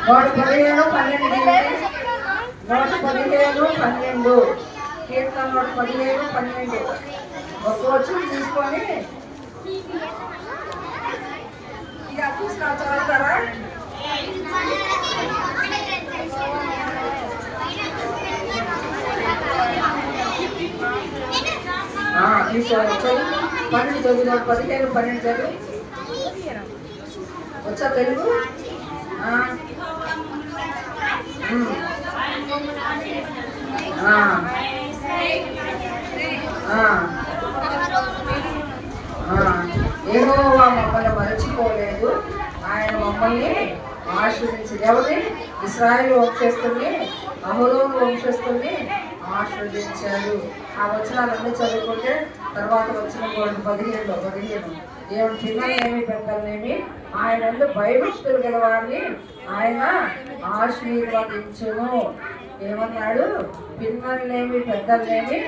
115 కీర్తన 115 ఒక వచ్చి తీసుకొని ఇక చదువుతారా? తీసుకోవచ్చు. 12 చదువు, 15 12 చదువు. వచ్చా తెలుగు? యెహోవా మమ్మల్ని మరచిపోలేదు, ఆయన మమ్మల్ని ఆశీర్వదించింది. ఎవరిని? ఇశ్రాయేలు వంశస్థుల్ని, అహరోను వంశస్థుల్ని ఆశీర్వదించాడు. ఆ వచనాలన్నీ చదువుకుంటే తర్వాత వచ్చిన 15 ఏమి పిల్లలేమి పెద్దలేమి ఆయన భయభక్తులు గలవారిని ఆయన ఆశీర్వదించును. ఏమన్నాడు? పిల్లలేమి పెద్దలేమి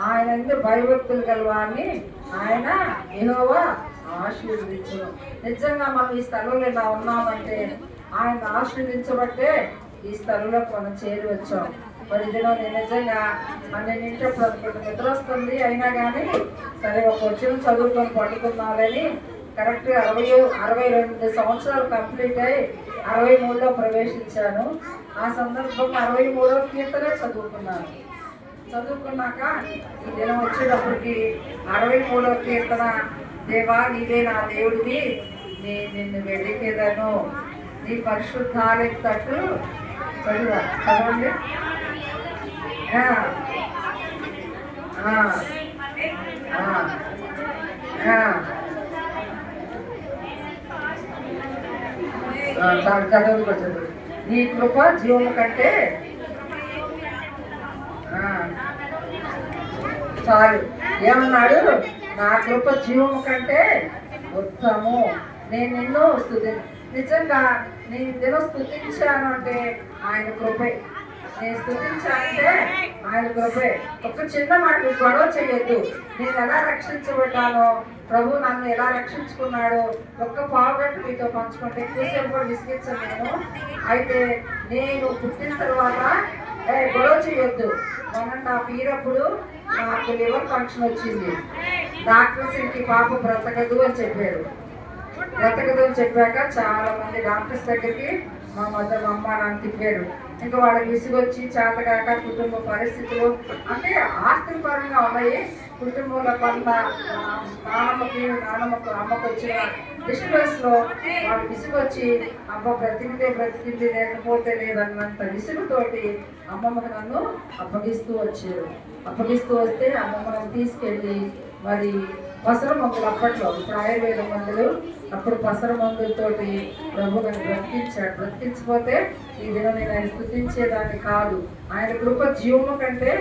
ఆయన భయభక్తులు గలవారిని ఆయన యెహోవా ఆశీర్వదించును. నిజంగా మనం ఈ స్థలంలో ఇలా ఉన్నామంటే ఆయన ఆశీర్వదించబట్టే ఈ స్థలంలో మనం చేరి వచ్చాం. మరి ఇదిలో నేను నిజంగా నింటప్పుడు అనుకుంటే నిద్ర వస్తుంది, అయినా కానీ సరే ఒక వచ్చిన చదువుకొని పడుకున్నాలని కరెక్ట్గా 62 సంవత్సరాలు కంప్లీట్ అయ్యి 63లో ప్రవేశించాను. ఆ సందర్భంగా 63వ కీర్తనే చదువుకున్నాక ఈ దినం వచ్చేటప్పటికి 63వ కీర్తన, దేవా నీవే నా దేవుడివి, నిన్ను వెలికేదను, నీ పరిశుద్ధాలయ తట్టు చదవండి. చదువు. నీ కృప జీవము కంటే చాలు. ఏమన్నాడు? నా కృప జీవము కంటే ఉత్తము, నేను నిన్ను నిజంగా నేను నిన్ను స్తుతించాను అంటే ఆయన కృపే. నేను స్తుతించానంటే ఆయన కృపే. ఒక చిన్న మాట గొడవ చేయొద్దు. నేను ఎలా రక్షించబడ్డానో, ప్రభు నన్ను ఎలా రక్షించుకున్నాడో ఒక్క పావుగంట మీతో పంచుకుంటే ఎక్కువసేపు కూడా విసిగించాను నేను. అయితే నేను పుట్టిన తర్వాత గొడవ చేయొద్దు. 1.5 years అప్పుడు నాకు లివర్ ఫంక్షన్ వచ్చింది. డాక్టర్స్ ఇంటి పాప బ్రతకదు అని చెప్పారు. బ్రతకదు అని చెప్పాక చాలా మంది డాక్టర్స్ దగ్గరికి మా అమ్మ నాన్న తిప్పారు. ఇంకా వాళ్ళకి విసిగొచ్చి చేతగాక కుటుంబ పరిస్థితులు అంటే ఆస్తి పరంగా ఉన్నాయి. కుటుంబంలో పనుల నాన్నమ్మకు అమ్మకు వచ్చిన డిస్టర్బెన్స్లో వాళ్ళు విసుగొచ్చి అమ్మ బ్రతికింది లేకపోతే లేదన్నంత విసుగుతోటి అమ్మమ్మకు నన్ను అప్పగిస్తూ వస్తే అమ్మమ్మను తీసుకెళ్ళి మరి పసర మందులు, అప్పట్లో ఇప్పుడు ఆయుర్వేద మందులు, అప్పుడు పసర మందులతోటి ప్రభు నన్ను బ్రతికించిపోతే ఈ దినం నేను ఆయన స్తుతించేదాన్ని కాదు. ఆయన కృప జీవము కంటే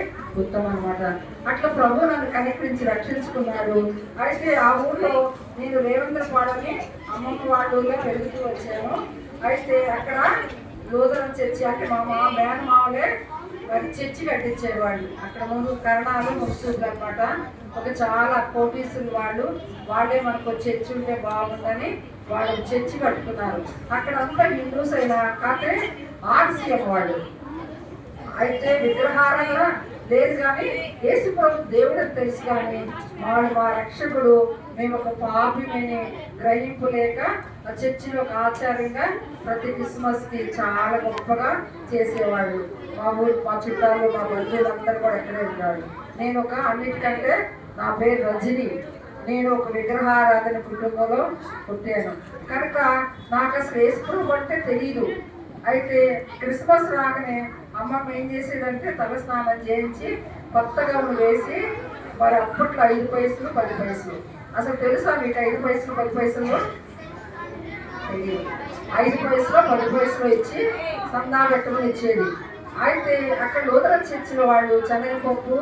ఉత్తమం అన్నమాట. అట్లా ప్రభు నన్ను కనికరించి రక్షించుకున్నాడు. అయితే ఆ ఊళ్ళో నేను రేవంద్రపాడని అమ్మమ్మ వాళ్ళ ఊళ్ళో పెరుగుతూ వచ్చాను. అయితే అక్కడ లూథరన్ చర్చి అంటే మా మేనమావలే మరి చర్చి కట్టించేవాళ్ళు. అక్కడ ముందు కరణాలు ముసుగులు అనమాట. ఒక చాలా కోటీసులు వాళ్ళే మనకు చర్చి ఉంటే బాగుందని వాళ్ళు చర్చి కట్టుకున్నారు. అక్కడంతా హిందూస్ అయినా కాకపోతే ఆర్సీఎం వాళ్ళు. అయితే విగ్రహారంగా లేదు కానీ యేసు ప్రభు దేవుడు తెలుసు. కానీ వాళ్ళు మా రక్షకుడు, మేము ఒక పాపిని గ్రహింపు లేక ఆ చర్చిలో ఒక ఆచారంగా ప్రతి క్రిస్మస్కి చాలా గొప్పగా చేసేవాళ్ళు. మా ఊరు, మా చుట్టాలు, మా బంధువులందరూ కూడా ఎక్కడే ఉంటారు. నేను అన్నిటికంటే నా పేరు రజని. నేను ఒక విగ్రహారాధన కుటుంబంలో పుట్టాను కనుక నాకు అసలు యేసు ప్రభు అంటే తెలీదు. అయితే క్రిస్మస్ రాగానే అమ్మమ్మ ఏం చేసేదంటే తలస్నానం చేయించి కొత్త గౌను వేసి మరి అప్పట్లో 5 పైసలు 10 పైసలు. అసలు తెలుసా మీకు 5 పైసలు 10 పైసలు? 5 పైసలు 10 పైసలు ఇచ్చి సందా పెట్టుకుని ఇచ్చేది. అయితే అక్కడ లూథరన్ చర్చిలో వాళ్ళు శనగపప్పు,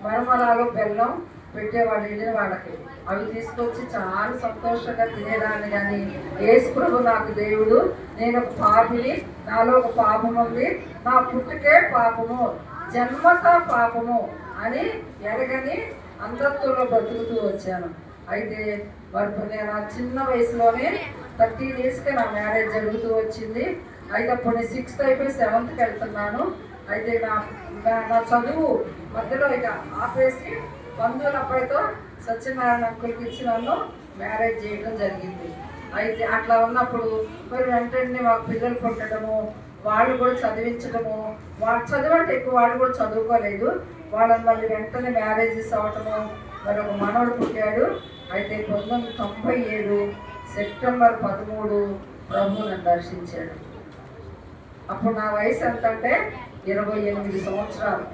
మరమరాలు, బెల్లం పెట్టేవాళ్ళు వెళ్ళిన వాళ్ళకి. అవి తీసుకొచ్చి చాలా సంతోషంగా తినేదాన్ని. కానీ యేసు ప్రభు నాకు దేవుడు, నేను ఒక పాపిని, నాలో ఒక పాపం ఉంది, నా పుట్టుకే పాపము, జన్మత పాపము అని ఎరగని అంధత్వంలో బ్రతుకుతూ వచ్చాను. అయితే నేను చిన్న వయసులోనే 13 yearsకే నా మ్యారేజ్ జరుగుతూ వచ్చింది. అయితే అప్పుడు నేను 6th అయిపోయి 7th వెళ్తున్నాను. అయితే నా చదువు మధ్యలో ఇక ఆపేసి బంధువుల అబ్బాయితో సత్యనారాయణ అంకుల్కి ఇచ్చి నన్ను మ్యారేజ్ చేయడం జరిగింది. అయితే అట్లా ఉన్నప్పుడు మరి వెంటనే మాకు పిల్లలు పుట్టడము, వాళ్ళు కూడా చదివించడము, వాళ్ళు చదివంటే ఎక్కువ వాళ్ళు కూడా చదువుకోలేదు, వాళ్ళని మళ్ళీ వెంటనే మ్యారేజెస్ అవ్వటము, మరి ఒక మనవడు పుట్టాడు. అయితే 1997 సెప్టెంబర్ 13 ప్రభు నన్ను దర్శించాడు. అప్పుడు నా వయసు ఎంత అంటే 28 సంవత్సరాలు.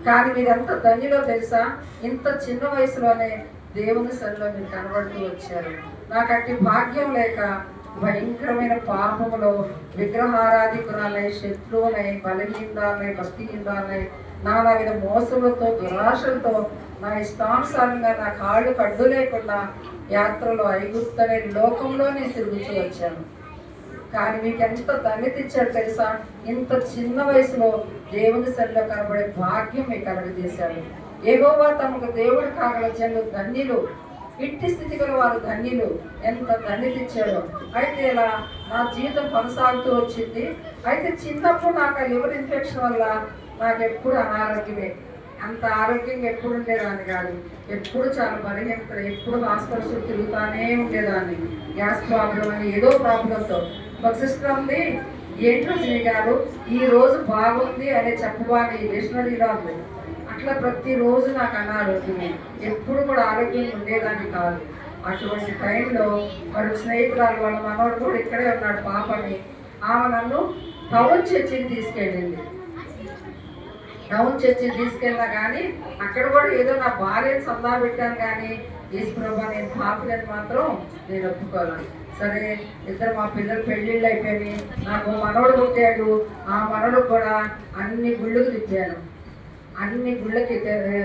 కానీ మీరెంత ధన్యులో తెలుసా, ఇంత చిన్న వయసులోనే దేవుని సన్నిధిలో మీరు కనబడుతూ వచ్చారు. నాకు అట్టి భాగ్యం లేక భయంకరమైన పాపములో విగ్రహారాధికురాలై, శత్రువునై, బలహీనదాలై, భక్తిహీనదాలై, నానా విధ మోసములతో, దురాశలతో నా ఇష్టానుసారంగా నా కాళ్ళు కడ్డు లేకుండా యాత్రలో ఐగుప్తు అనే లోకంలోనే తిరుగుతూ వచ్చాను. కానీ మీకు ఎంత ధన్యత ఇచ్చాడు తెలుసా, ఇంత చిన్న వయసులో దేవుని సన్నిధిలో కనబడే భాగ్యం మీకు కలగజేశాడు. యెహోవా తమకు దేవుడు కాగల జనులు ధన్యులు, ఇట్టి స్థితి గల వారు ధన్యులు. ఎంత ధన్యత ఇచ్చాడో. అయితే ఇలా నా జీవితం కొనసాగుతూ వచ్చింది. అయితే చిన్నప్పుడు నాకు ఆ లివర్ ఇన్ఫెక్షన్ వల్ల నాకు ఎప్పుడు అనారోగ్యమే. అంత ఆరోగ్యంగా ఎప్పుడు ఉండేదాన్ని కాదు. ఎప్పుడు చాలా బలహీనత, ఎప్పుడు హాస్పిటల్స్ తిరుగుతానే ఉండేదాన్ని. గ్యాస్ ప్రాబ్లం అని ఏదో ప్రాబ్లంతో. ఒక సిస్టర్ ఉంది, ఏంటో గారు ఈ రోజు బాగుంది అనే చెప్పబాని డిక్షనరీలో ఉంది. అట్లా ప్రతిరోజు నాకు అనారోగ్యమే, ఎప్పుడు కూడా ఆరోగ్యంగా ఉండేదాన్ని కాదు. అటువంటి టైంలో వాడు స్నేహితురాలు వాళ్ళ మనవాడు కూడా ఇక్కడే ఉన్నాడు పాపని. ఆమె నన్ను టౌన్ చర్చికి తీసుకెళ్ళింది. టౌన్ చర్చికి తీసుకెళ్ళినా కానీ అక్కడ కూడా ఏదో నా భార్యను సల్లా పెట్టాను, కానీ ఈశ్వరబ్బా నేను పాపలని మాత్రం నేను ఒప్పుకోను. సరే, ఇద్దరు మా పిల్లలు పెళ్ళిళ్ళు అయిపోయి నాకు మనవడు పుట్టాడు. ఆ మనవడు కూడా అన్ని గుళ్ళకు తిప్పాను. అన్ని గుళ్ళకి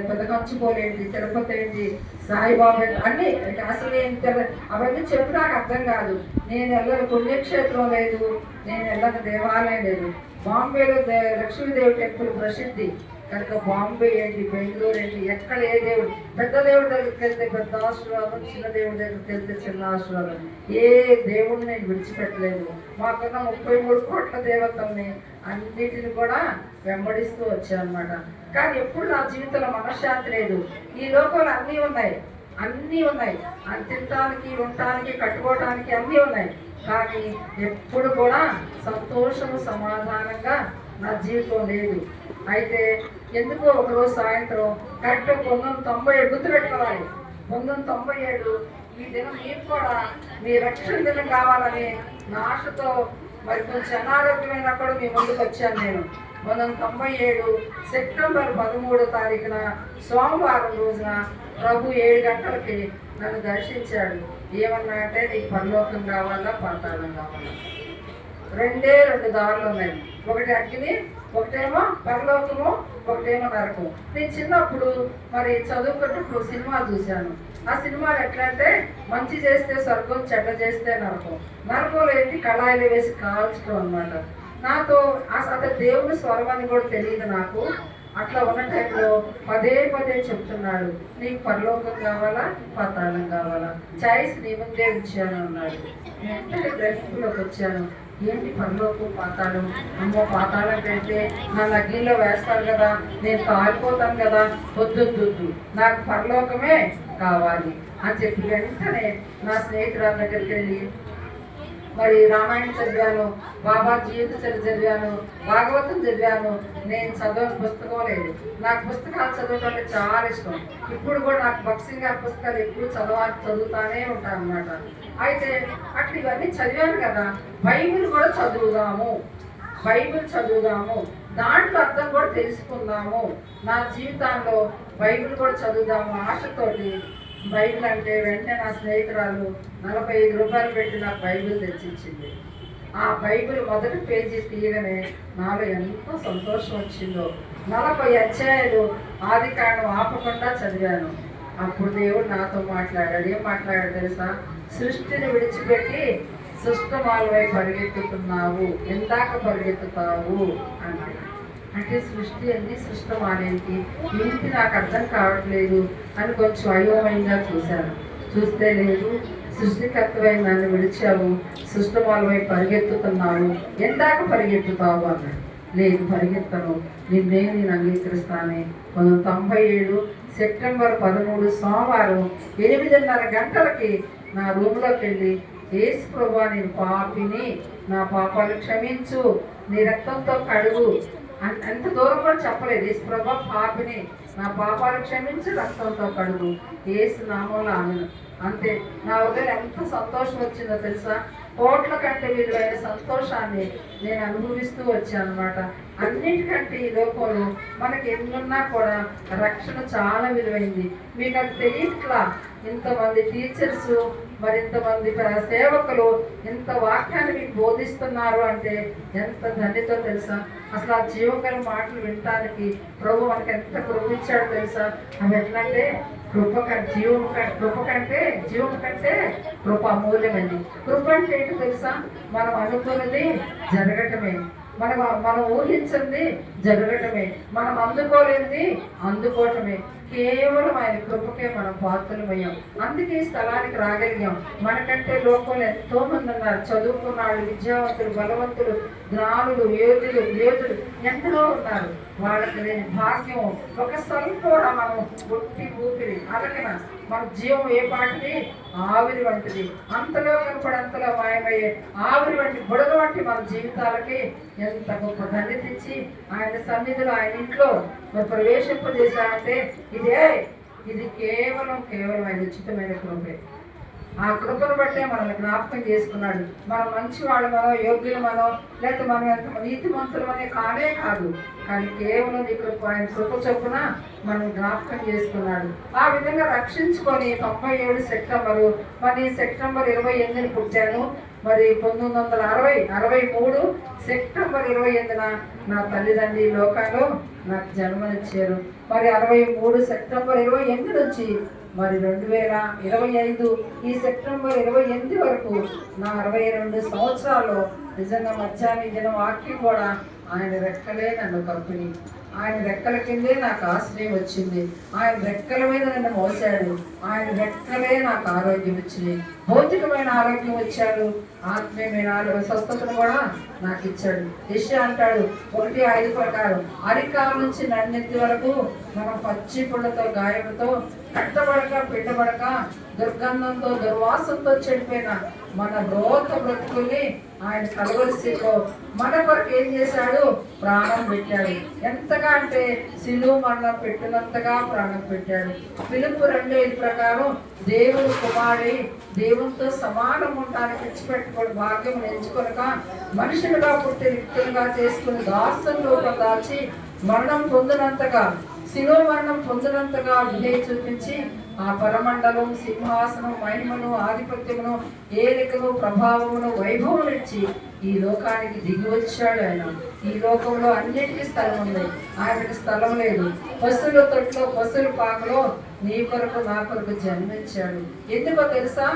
పెదకంచుకోలేంటి, తిరుపతి ఏంటి, సాయిబాబా అన్ని అసలు అవన్నీ చెప్పి నాకు అర్థం కాదు. నేను వెళ్ళని పుణ్యక్షేత్రం లేదు, నేను వెళ్ళని దేవాలయం లేదు. బాంబేలో లక్ష్మీదేవి టెంపుల్ ప్రసిద్ధి కనుక బాంబే ఏంటి, బెంగళూరు ఏంటి, ఎక్కడ ఏ దేవుడు, పెద్ద దేవుడి దగ్గరికి వెళ్తే పెద్ద ఆశీర్వాదం, చిన్న దేవుడి దగ్గరికి వెళ్తే చిన్న ఆశీర్వాదం. ఏ దేవుడిని నేను విడిచిపెట్టలేదు. మాకున్న 33 కోట్ల దేవతల్ని అన్నిటిని కూడా వెంబడిస్తూ వచ్చానమాట. కానీ ఎప్పుడు నా జీవితంలో మనశ్శాంతి లేదు. ఈ లోకంలో అన్నీ ఉన్నాయి, అన్నీ ఉన్నాయి, తినటానికి, ఉండటానికి, కట్టుకోవటానికి అన్నీ ఉన్నాయి. కానీ ఎప్పుడు కూడా సంతోషము, సమాధానంగా నా జీవితం లేదు. అయితే ఎందుకో ఒకరోజు సాయంత్రం కరెక్ట్ 1997 గుర్తుపెట్టుకోవాలి. 1997 ఈ దినం మీరు కూడా మీ రక్షణ దినం కావాలని నా ఆశతో మరి కొంచెం అనారోగ్యమైన కూడా మీ ముందుకు వచ్చాను నేను. 1997 సెప్టెంబర్ 13వ తారీఖున సోమవారం రోజున ప్రభు 7 గంటలకి నన్ను దర్శించాడు. ఏమన్నా అంటే నీకు పరలోకం కావాలా, పాతాళం కావాలా, 2 దారులు ఉన్నాయి. ఒకటి అగ్ని, ఒకటేమో పరలోకము, ఒకటేమో నరకం. నేను చిన్నప్పుడు మరి చదువుకున్నప్పుడు సినిమా చూశాను. ఆ సినిమాలు ఎట్లా అంటే మంచి చేస్తే స్వర్గం, చెడ్డ చేస్తే నరకం. నరకంలో ఏంటి, కళాయిలు వేసి కాల్చడం అనమాట. నాతో అసలు దేవుని స్వరమని కూడా తెలియదు నాకు. అట్లా ఉన్న టైంలో పదే చెప్తున్నాడు, నీకు పరలోకం కావాలా, పాతాళం కావాలా, చాయిస్ నీ ముందే ఉంచాను అన్నాడు. వెంటనే గ్రహింపులోకి వచ్చాను. ఏంటి పరలోకం, పాతాళం? అమ్మో, పాతాళం పెడితే నన్ను అగ్నిలో వేస్తాను కదా, నేను కాలిపోతాను కదా, వద్దు, నాకు పరలోకమే కావాలి అని చెప్పి వెంటనే నా స్నేహితురాల దగ్గరికి వెళ్ళి మరి రామాయణం చదివాను, బాబా జీవిత చరిత్ర చదివాను, భాగవతం చదివాను. నేను చదవని పుస్తకం లేదు. నాకు పుస్తకాలు చదవటం అంటే చాలా ఇష్టం. ఇప్పుడు కూడా నాకు భక్సింగ్ గారి పుస్తకాలు ఎప్పుడు చదువుతానే ఉంటాను అనమాట. అయితే అట్లా ఇవన్నీ చదివాను కదా, బైబిల్ కూడా చదువుదాము, దాంట్లో అర్థం కూడా తెలుసుకుందాము, నా జీవితంలో బైబిల్ కూడా చదువుదాము ఆశతోటి బైబిల్ అంటే వెంటనే నా స్నేహితురాలు 45 రూపాయలు పెట్టి నాకు బైబిల్ తెచ్చిచ్చింది. ఆ బైబిల్ మొదటి పేజీ తీయగానే నాలో ఎంతో సంతోషం వచ్చిందో. 40 అధ్యాయాలు ఆదికాండం ఆపకుండా చదివాను. అప్పుడు దేవుడు నాతో మాట్లాడాడు. ఏం మాట్లాడాడు తెలుసా? సృష్టిని విడిచిపెట్టి సృష్టమాలవై పరిగెత్తుతున్నావు, ఎందాక పరిగెత్తుతావు అంటే సృష్టి అన్ని సృష్టమానేంటి, ఏంటి నాకు అర్థం కావట్లేదు అని కొంచెం అయోమయంగా చూశాను. చూస్తే లేదు, సృష్టికర్తవై నన్ను విడిచావు, సృష్టివాళ్ళవై పరిగెత్తుతున్నావు, ఎందాక పరిగెత్తుతావు అన్నాడు. లేదు, పరిగెత్తను, నేను అంగీకరిస్తానే. 1997 సెప్టెంబర్ 13 సోమవారం 8:30 గంటలకి నా రూమ్లోకి వెళ్ళి, యేసు ప్రభువా, నేను పాపిని, నా పాపాలు క్షమించు, నీ రక్తంతో కడుగు. అంత దూరం కూడా చెప్పలేదు. యేసు ప్రభువా, పాపిని, నా పాపాలు క్షమించు, రక్తంతో కడుగు, యేసు నామంలో ఆమెను. అంతే. నా హృదయం ఎంత సంతోషం వచ్చిందో తెలుసా? కోట్ల కంటే విలువైన సంతోషాన్ని నేను అనుభవిస్తూ వచ్చాను అనమాట. అన్నిటికంటే ఈ లోకంలో మనకి ఎన్నున్నా కూడా రక్షణ చాలా విలువైంది. మీకు అది తెలియట్లా. ఇంతమంది టీచర్స్, మరి ఇంతమంది సేవకులు ఇంత వాక్యాన్ని మీకు బోధిస్తున్నారు అంటే ఎంత ధన్యతో తెలుసా? అసలు ఆ జీవకర మాటలు వినటానికి ప్రభు మనకి ఎంత కృపించాడో తెలుసా? అవి ఎట్లంటే కృప కంటే కృప అమూల్యమైంది. కృప అంటే ఏంటో తెలుసా? మనం అనుకున్నది జరగటమే, మనం ఊహించింది జరగటమే, మనం అందుకోలేనిది అందుకోవటమే. కేవలం ఆయన కృపకే మనం పాత్రలమయ్యాం. అందుకే ఈ స్థలానికి రాగలిగాం. మనకంటే లోకంలో ఎంతో మంది ఉన్నారు. చదువుకున్నాడు, విద్యావంతులు, బలవంతులు, జ్ఞానులు, యోధులు ఎందరో ఉన్నారు. వాళ్ళకి లేని భాగ్యం ఒక స్వల్ప కూడా మనం ఒట్టి ఊపిరి అలగిన మన జీవం ఏ పాటిది? ఆవిరి వంటిది. అంతలో కనపడి అంతలో మాయమయ్యే ఆవిరి వంటి బుడగ వంటి మన జీవితాలకి ఎంత గొప్ప ధన్యతిచ్చి ఆయన సన్నిధిలో, ఆయన ఇంట్లో మరి ప్రవేశింపజేశాడంటే ఇది కేవలం ఆయన ఉచితమైన కృపే. ఆ కృపను బట్టే మనల్ని జ్ఞాపకం చేసుకున్నాడు. మనం మంచి వాళ్ళమనో, యోగ్యులమనో, లేకపోతే మనం ఎంత నీతిమంతులమనే కానే కాదు, కానీ కేవలం ఈ కృప, ఆయన కృప చొప్పున మనం జ్ఞాపకం చేసుకున్నాడు. ఆ విధంగా రక్షించుకొని 97 సెప్టెంబరు, మరి సెప్టెంబర్ 28 పుట్టాను. మరి 1963 సెప్టెంబర్ 28న నా తల్లిదండ్రి లోకాల్లో నాకు జన్మనిచ్చారు. మరి 63 సెప్టెంబర్ 28 నుంచి మరి 2025 ఈ సెప్టెంబర్ 28 వరకు నా 62 సంవత్సరాల్లో నిజంగా మధ్యాహ్నం దిన వాక్యం కూడా ఆయన రెక్కలే నన్ను కప్పుని, ఆయన రెక్కల కిందే నాకు ఆశ్రయం వచ్చింది. ఆయన రెక్కల మీద నన్ను మోసాడు. ఆయన రెక్కలే నాకు ఆరోగ్యం వచ్చింది. భౌతికమైన ఆరోగ్యం వచ్చాడు, ఆత్మీయమైన స్వస్థతను కూడా నాకు ఇచ్చాడు. యెషయా అంటాడు 1:5 ప్రకారం, అరికాల నుంచి నన్నెత్తి వరకు మనం పచ్చి పుళ్ళతో, గాయములతో, కట్టబడక, పిండబడక, దుర్గంధంతో, దుర్వాసంతో చెడిపోయిన మన బ్రతుకుల్ని ఆయన కలవరిసిలో మన కొరకు ఏం చేశాడు? ప్రాణం పెట్టాడు. ఎంతగా అంటే సిలువ మరణం పెట్టినంతగా ప్రాణం పెట్టాడు. ఫిలిప్పు 2:5 ప్రకారం, దేవుడు కుమారుడి దేవునితో సమానం ఉండడానికి విడిచిపెట్టుకోడు భాగ్యం ఎంచుకొనక మనుషులుగా పుట్టి రిక్తులుగా చేసుకుని దాసం రూపం దాల్చి మరణం పొందినంతగా, శిలువ మరణం పొందినంతగా విధేయ చూపించి ఆ పరమండలం, సింహాసనం, మహిమను, ఆధిపత్యమును, ఏలికను, ప్రభావమును, వైభవం ఇచ్చి ఈ లోకానికి దిగి వచ్చాడు. ఆయన ఈ లోకంలో అన్నిటికీ స్థలం ఉంది, ఆయనకి స్థలం లేదు. పశువుల తొట్లో, పశువుల పాకలో నీ కొరకు, నా కొరకు జన్మించాడు. ఎందుకో తెలుసా?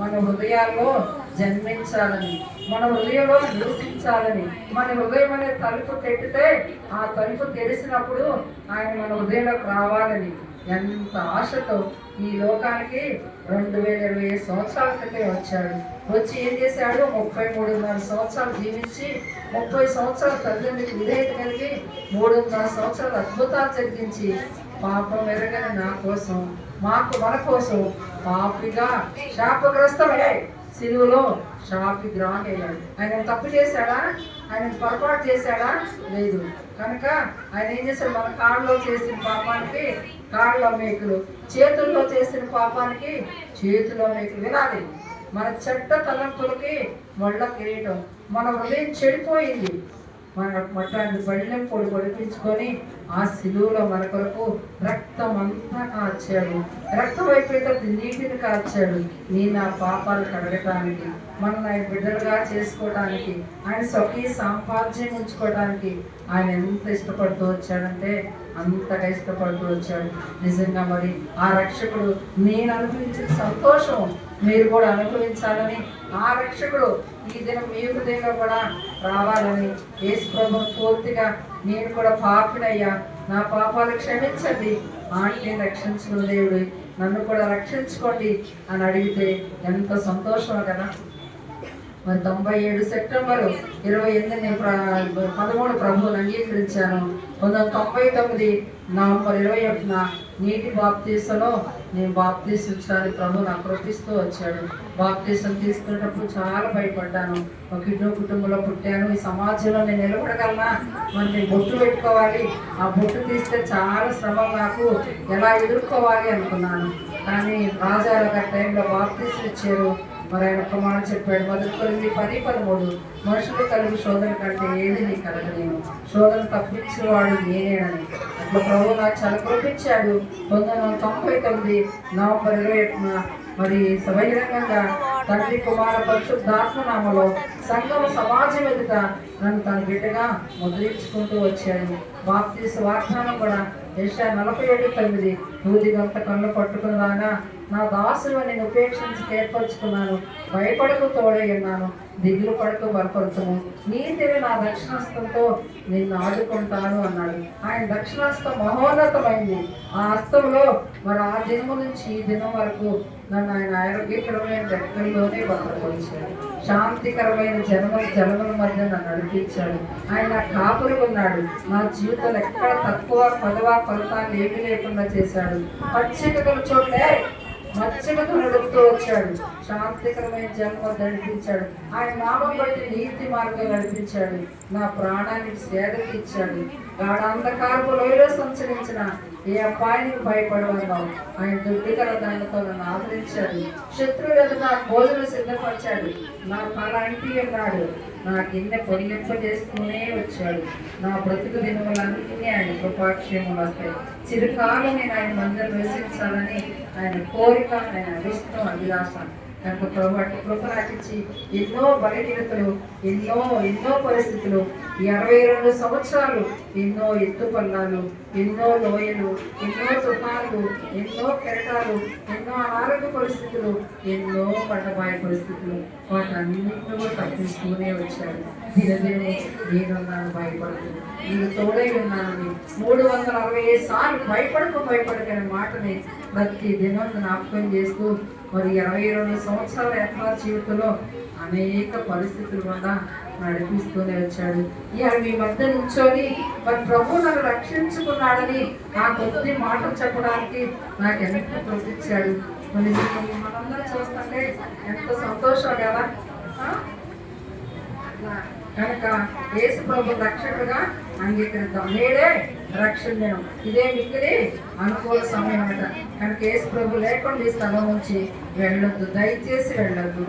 మన హృదయాల్లో జన్మించాలని, మన హృదయంలో నివసించాలని. మన హృదయం అనే తలుపు తెట్టితే ఆ తలుపు తెరిచినప్పుడు ఆయన మన హృదయంలోకి రావాలని ఎంత ఆశతో ఈ లోకానికి 2020 సంవత్సరాల క్రితం వచ్చాడు. వచ్చి ఏం చేశాడు? 33.5 సంవత్సరాలు జీవించి 30 సంవత్సరాల తల్లిదండ్రులకు విధేయత కలిగి 3.5 సంవత్సరాలు అద్భుతాలు జరిగించి పాపం ఎరగని నా కోసం, మన కోసం పాపిగా శాపగ్రస్తమయ్యాయి. సిలువలో శాపిగ్రాహి అయ్యాడు. ఆయన తప్పు చేశాడా? ఆయన పొరపాటు చేశాడా? లేదు. కనుక ఆయన ఏం చేశాడు? మన కాళ్ళలో చేసిన పాపానికి కాళ్ళలో మేకులు, చేతుల్లో చేసిన పాపానికి చేతిలో మేకులు. వినాలి, మన చెడ్డ తలంపులకి మొళ్ళ కిరీటం. మన హృదయం చెడిపోయింది. మన మట్టాన్ని బళ్ళెం పొడిపించుకొని ఆ సిలువలో మన కొరకు రక్తం అంతా కాచాడు. రక్తం అయిపోయితే నీటిని కాచాడు. నా పాపాలు కడగటానికి, మనం ఆయన బిడ్డలుగా చేసుకోవడానికి, ఆయన స్వకీయ సాంపాద్యం ఉంచుకోవడానికి ఆయన ఎంత ఇష్టపడుతూ వచ్చాడంటే అంతగా ఇష్టపడుతూ వచ్చాడు. నిజంగా మరి ఆ రక్షకుడు నేను అనుభవించిన సంతోషం మీరు కూడా అనుభవించాలని, ఆ రక్షకుడు ఈ దినం మీ హృదయంలో కూడా రావాలని యేసు ప్రభువును పూర్తిగా నేను కూడా పాపినయ్యా, నా పాపాలు క్షమించండి అంటే రక్షించిన దేవుడు నన్ను కూడా రక్షించుకోండి అని అడిగితే ఎంత సంతోషమో కదా. మరి 97 సెప్టెంబర్ 28 13 ప్రభువుని అంగీకరించాను. 1999 నవంబర్ 21న నీటి బాప్తీసలో నేను బాప్తీసించడానికి ప్రభు నాకు కృపిస్తూ వచ్చాడు. బాప్తీసం తీసుకునేటప్పుడు చాలా భయపడ్డాను. ఒక హిందూ కుటుంబంలో పుట్టాను, ఈ సమాజంలో నేను నిలబడగలనా, మరి నేను బొట్టు పెట్టుకోవాలి, ఆ బొట్టు తీస్తే చాలా శ్రమ, నాకు ఎలా ఎదుర్కోవాలి అనుకున్నాను. కానీ రాజాల గారి టైంలో బాప్తీసం ఇచ్చారు. మరి ఆయన ఒక మాట చెప్పాడు, 1:10-13 మనుషులు కలిగి శోధన కంటే ఏది నీ కలగలేను, శోధన తప్పించేవాడు నేనేనని. అట్లా ప్రభు నాకు చాలా కృపించాడు. 1999 నవంబర్ 21న మరి బహిరంగంగా తండ్రి కుమార పరిశుద్ధాత్మ నామలో సంఘం సమాజం ఎదుట నన్ను తన బిడ్డగా ముద్రించుకుంటూ వచ్చాడు. బాప్తీస వాగ్దానం కూడా యెషయా 47:9 దూదిగంత కళ్ళు పట్టుకుని రాగా నా దాసులు నేను ఉపేక్షించి ఏర్పరచుకున్నాను, భయపడకు తోడై ఉన్నాను, దిగులు పడుతూ బలపరుచును, నీతిని నా దక్షిణాస్తంతో నిన్ను ఆడుకుంటాను అన్నాడు. ఆయన దక్షిణాస్తం మహోన్నతమైంది. ఆ హస్తంలో మరి ఆ దినము నుంచి ఈ దినం వరకు నన్ను ఆయన ఆరోగ్యకరమైన రెక్కల్లోనే భద్రపరిచాడు. శాంతికరమైన జలముల మధ్య నన్ను నడిపించాడు. ఆయన కాపురి ఉన్నాడు. నా జీవితంలో ఎక్కడ తక్కువ పదవా ఫలితాలు ఏమీ లేకుండా చేశాడు. పచ్చికల చోట్లే మచ్చగతో నడుపుతూ వచ్చాడు. శాంతికరమైన జన్మ నడిపించాడు. ఆయన నామం బట్టి నీతి మార్గం నడిపించాడు. నా ప్రాణానికి సేదకి ఇచ్చాడు. గాఢాంధకారపు లోయలో సంచరించిన ఏ అపాయానికి భయపడవన్నావు. ఆయన దుడ్డిగల దండతో నన్ను ఆదరించాడు. శత్రువులు ఎదుట నా భోజనం సిద్ధపరిచాడు. నా తల అంటి ఉన్నాడు. నా గిన్నె పొడిలింపజేస్తూనే వచ్చాడు. నా బ్రతుకు దినములన్నీ ఆయన కృపాక్షేములు వస్తాయి. చిరుకాలం నేను ఆయన మందిరం నివసించాలని ఆయన కోరిక, ఆయన ఇష్టం, అభిలాష. కనుక ప్రభు అటు కృప నాకించి ఎన్నో బలహీనతలు, ఎన్నో పరిస్థితులు, 62 సంవత్సరాలు ఎన్నో ఎత్తు పల్లాలు, ఎన్నో లోయలు, ఎన్నో తుఫాన్లు, ఎన్నో కెరటాలు, ఎన్నో అనారోగ్య పరిస్థితులు, ఎన్నో పంటబాయ పరిస్థితులు, వాటన్నింటిలో తప్పిస్తూనే వచ్చాడు. దినదినే నేనున్నాను, భయపడుతుంది, నేను తోడై ఉన్నానని 365 సార్లు భయపడకనే మాటని ప్రతి దినం జ్ఞాపకం చేస్తూ మరి 22 సంవత్సరాల యాత్రా జీవితంలో అనేక పరిస్థితులు కూడా నడిపిస్తూనే వచ్చాడు. ఇవాళ మీ మధ్య నుంచొని మరి ప్రభు నన్ను రక్షించుకున్నాడని ఆ కొద్ది మాటలు చెప్పడానికి నాకు ఎంత కృపించాడు. మరి మనందరూ చూస్తుంటే ఎంత సంతోషం కదా. కనుక యేసు ప్రభు రక్షకుడుగా అంగీకరిద్దాం. నేడే రక్షణ దినం, ఇదే మిక్కిలి అనుకూల సమయం అట. కనుక యేసు ప్రభు లేకుండా ఈ స్థలం నుంచి వెళ్ళొద్దు, దయచేసి వెళ్ళొద్దు.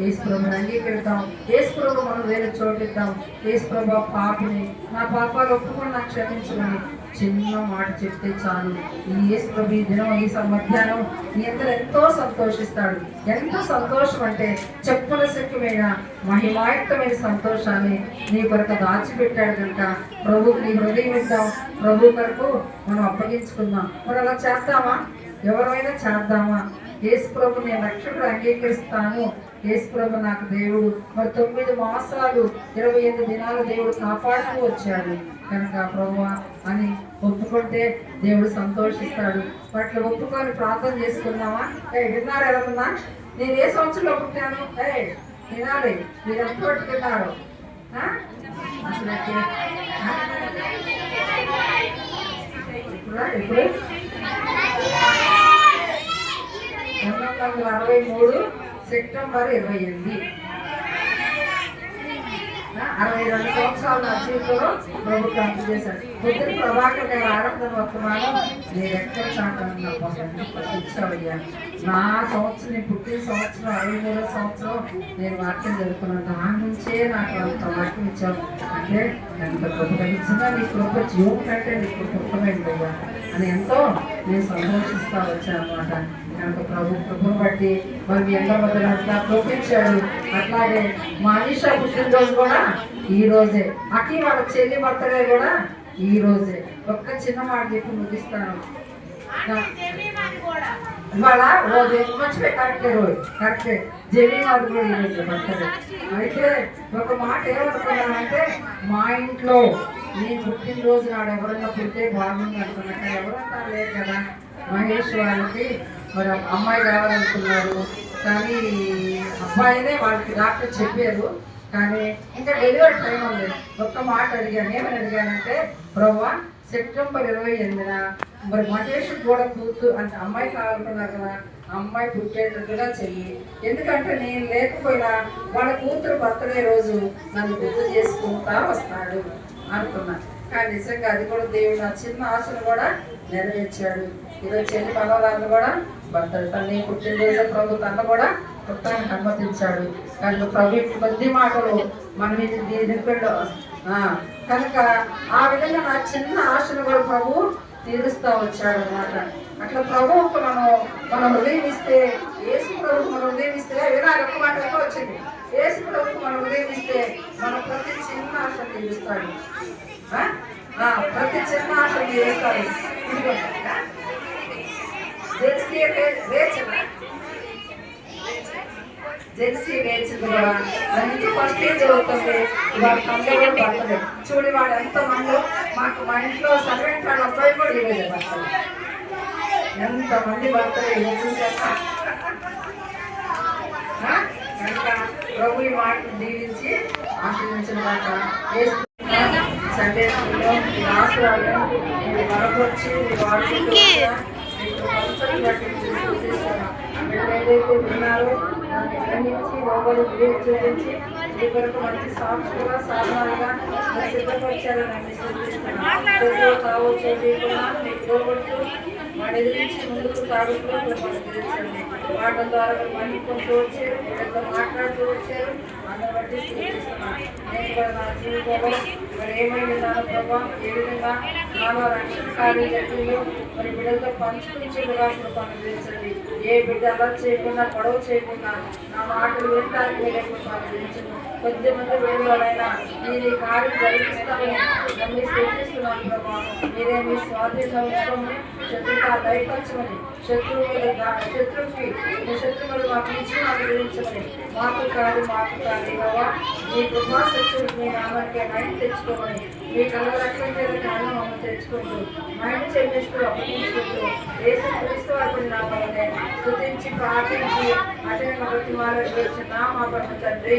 యేసు ప్రభుని అంగీకరిద్దాం. యేసు ప్రభు మనం వేరే చోటిద్దాం. యేసు ప్రభు పాపిని, నా పాపాలు ఒప్పుకొని నాకు క్షమించమని చిన్న మాట చెప్తే చాలు. ఈ యేసు ప్రభు ఈ దినం, ఈ మధ్యాహ్నం నీ అందరూ ఎంతో సంతోషిస్తాడు. ఎంత సంతోషం అంటే చెప్పుల శక్యమైన మహిమాయుక్తమైన సంతోషాన్ని నీ కొరకు దాచిపెట్టాడు. కనుక ప్రభుకి నీ హృదయం ఇద్దాం. ప్రభు కొరకు మనం అప్పగించుకుందాం. మరి అలా చేద్దామా? ఎవరైనా చేద్దామా? యేసు ప్రభు నేను రక్షకుడు అంగీకరిస్తాను, యేసు ప్రభు నాకు దేవుడు. మరి 9 మాసాలు 28 దినాలు దేవుడు కాపాడుతూ వచ్చాడు. కనుక ప్రభువా అని ఒప్పుకుంటే దేవుడు సంతోషిస్తాడు. వాటిలో ఒప్పుకొని ప్రార్థన చేసుకున్నావా? విన్నారు ఎవరన్నా? నేను ఏ సంవత్సరంలో పుట్టాను? వినాలి. మీరు ఎంత పట్టుకున్నారు? అసలు ఇప్పుడు 1963 సెప్టెంబర్ 28, 62 సంవత్సరాలు నా జీవితంలో ప్రభుత్వం అందజేశారు. పొద్దున ప్రభాకర్ గారు ఆరాధన వర్తమానం నేను ఎక్కడ చాటయ్యా. నా సంవత్సరం, నేను పుట్టిన సంవత్సరం 63వ సంవత్సరం నేను వాక్యం జరుగుతున్నాను. దాని నుంచే నాకు అంత వాక్యం ఇచ్చావు. అంటే ఎంత కృపగా ఇచ్చినా నీ కృప జీవం కంటే నీ కృప ఉత్తమైందయ్యా అని ఎంతో నేను సంతోషిస్తా వచ్చాను అనమాట. కనుక ప్రభు కృపను బట్టి మరి మీ అందరి మధ్య అట్లా కృపించాడు. అట్లాగే మా అనీషా పుట్టినరోజు కూడా ఈ రోజే, అకి వాళ్ళ చెల్లి బర్త్డే కూడా ఈ రోజే. ఒక్క చిన్న మాట చెప్పి ముగిస్తాను. ఇవాళ రోజు మంచిగా కరెక్టే జమీ వాళ్ళు కూడా ఈరోజు బర్త్డే. అయితే ఒక మాట ఏమనుకున్నానంటే, మా ఇంట్లో నేను పుట్టినరోజు నాడు ఎవరన్నా పుట్టితే బాగుంది అనుకున్నా. కానీ ఎవరన్నా లేదు కదా. మహేష్ వాళ్ళకి మరి అమ్మాయి కావాలనుకున్నారు, కానీ అబ్బాయినే వాళ్ళకి డాక్టర్ చెప్పారు. కానీ ఇంకా డెలివరీ టైం ఉంది. ఒక్క మాట అడిగాను, ఏమని అడిగానంటే, ప్రభువా సెప్టెంబర్ 28న మరి మహేష్ కూడా కూతురు అంటే అమ్మాయి కావాలనుకున్నారు కదా, అమ్మాయి పుట్టేటట్టుగా చెయ్యి. ఎందుకంటే నేను లేకపోయినా వాళ్ళ కూతురు బర్త్డే రోజు నన్ను గుర్తు చేసుకుంటా వస్తాడు అనుకున్నా. కానీ నిజంగా అది కూడా దేవుడు నా చిన్న ఆశను కూడా నెరవేర్చాడు. ఈరోజు చెల్లి మనవరాలు కూడా బర్త్డే తల్లి పుట్టినరోజు ప్రభు తన కూడా పుట్టానికి అనుమతించాడు. కానీ ప్రభు కొద్ది మాటలు మన దీనిలో కనుక ఆ విధంగా నా చిన్న ఆశను కూడా ప్రభు తీరుస్తూ వచ్చాడు అన్నమాట. అట్లా ప్రభువుకు మనం హృదయం ఇస్తే, యేసు ప్రభుకు మనం హృదయం ఇస్తే, వినాలి ఒక మాట ఎక్కువ వచ్చింది, యేసు ప్రభుకు మనం హృదయం ఇస్తే మన ప్రతి చిన్న ఆశ తీరుస్తాడు. ప్రతి చిన్న ఆశ తీరుస్తాడు. జెర్సీ వేచి కూడా మంచి ఫస్ట్ ఏజ్ అవుతుంది. వాడు సండే కూడా పడుతుంది. చూడు వాడు ఎంతమంది మా ఇంట్లో సర్వెంట్ వాళ్ళ అబ్బాయి కూడా ఈరోజు పడుతుంది. ఎంతమంది పడుతుంది చూసాక. కనుక ప్రభు ఈ మాటలు దీవించి ఆశీర్వించిన దాకా సండే స్కూల్లో ఆశ్రయాలు వరకొచ్చి ఏదైతే విన్నారో దాన్ని గ్రహించి లోపల చూపించి ఈ వరకు మంచి సాక్షులుగా సాధనాలుగా సిద్ధపరిచారని కావచ్చు వాడు ఎదిరించి ముందుకు సాగుతూ తెలియచండి. వాటి ద్వారా మహిళకుంటూ వచ్చారు, వీళ్ళతో మాట్లాడుతూ వచ్చారు. అందరి బట్టి సూచిస్తున్నాను. నేను కూడా నా జీవితంలో మరి ఏమైంది నాన్న ప్రభావ, ఏ విధంగా నాలో రక్షణ కార్యం జరిగిందో మరి బిడ్డలతో పంచుకుంచేదిగా కృపను తెలియచండి. ఏ బిడ్డ అలర్ట్ చేయకుండా గొడవ చేయకుండా నా మాటలు వినడానికి లేకుండా తెలియచండి. కొద్దిమంది వేరులోనైనా మీరు ఈ కార్యం జరిగిస్తామని నమ్మి సూచిస్తున్నాను ప్రభావ. మీరే మీ స్వాధీనంలో ఉంచుకోమని, శత్రువుగా దయపరచమని, శత్రువుకి మీ శత్రువులు మాకు ఇచ్చి మాకు గ్రహించమని, మాకు కాదు బాబా మీ కృపా శత్రువులు మీ నామానికి మైండ్ తెచ్చుకోమని, మీ కళ్ళ రక్షణ మమ్మల్ని తెచ్చుకుంటూ మైండ్ చెల్లిస్తూ అప్పగించుకుంటూ దేశం క్రీస్తు వారిని నా వల్లనే స్తుతించి ప్రార్థించి అటెండ్ ప్రతి వారు వచ్చిన మా పట్ల తండ్రి.